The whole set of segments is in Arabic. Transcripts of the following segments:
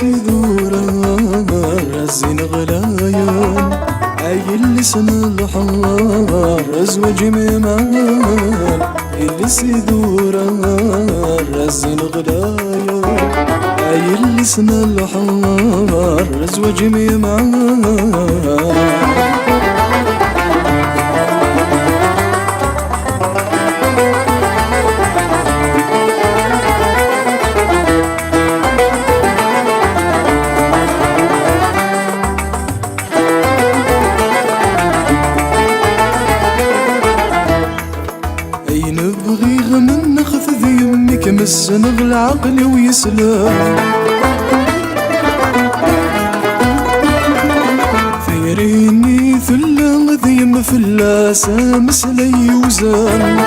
سيدورا رزين غلايان عيل لسن الحار ازواج ميمان اللي سيدورا رزين غلايان عيل لسن الحار ازواج ميمان نبغي غمن ناخذ يمك مسنغ العقل ويسلم ثيريني ثلا ذيم فلاسة مسلي وزان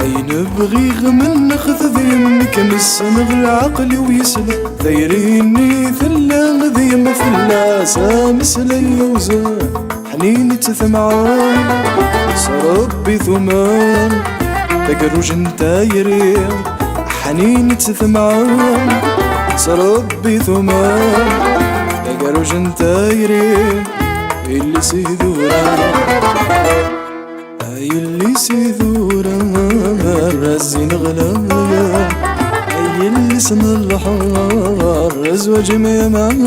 اي نبغي غمن ناخذ يمك مسنغ العقل ويسلم ثيريني ثلا ذيم فلاسة مسلي وزان حنين تثمعان صربي ثمان تقروج انتايري حنين تثمعان صربي ثمان تقروج انتايري اللي سيدورا اي اللي سيدورا رزين غلايا اي اللي سن الحار ازواج ميمان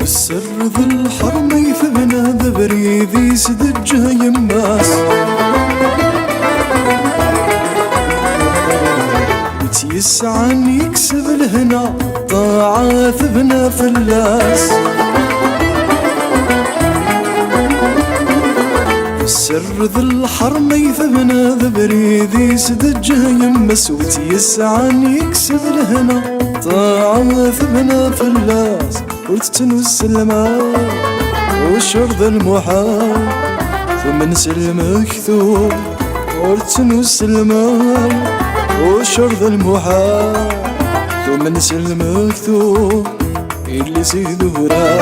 السر ذي الحرم يثبنا ذبري ذي سدجها يماس وتيسعن يكسب الهنا طاعة ثبنا فلاس السر ذي الحرم يثبنا ذبري ذي سدجها يماس وتيسعن يكسب الهنا طاعة ثبنا فلاس ورتتن والسلمة والشرط المحال ثم نسل مكتوب ورتتن والسلمة والشرط المحال ثم نسل مكتوب اللي سيدورا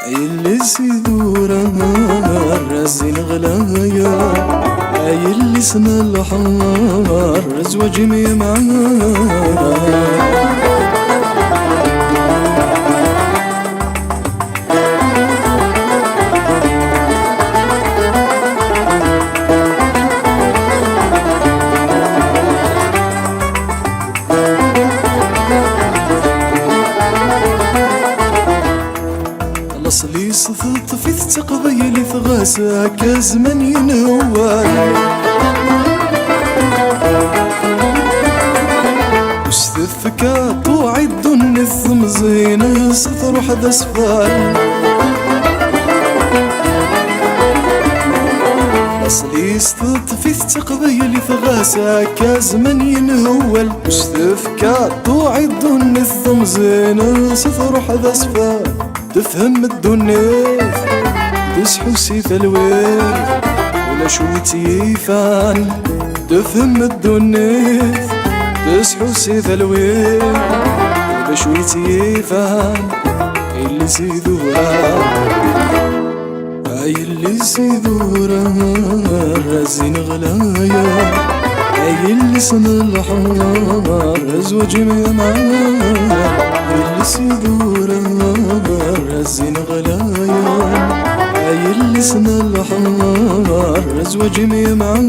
اللي سيدورا رزين غلايا اي اللي سن الحار ازواج ميمان الاصلي صفت في تقبيل ثغاسة كازمن ينوال وستثكا توعد النظم زين ستروح ذا سفال الاصلي صفت في تقبيل ثغاسة كازمن ينوال وستثكا توعد النظم زين ستروح ذا سفال تفهم الدنيا تسحو سيف الويل ولا شو تيفان تفهم الدنيا تسحو سيف الويل ولا شو تيفان اللي سيدورا اي اللي سيدورا رزين غلايا اي اللي سن الحار ازواج ميمان اللي سيدورا رزين غلايا اي اللي سن الحار ازواج ميمان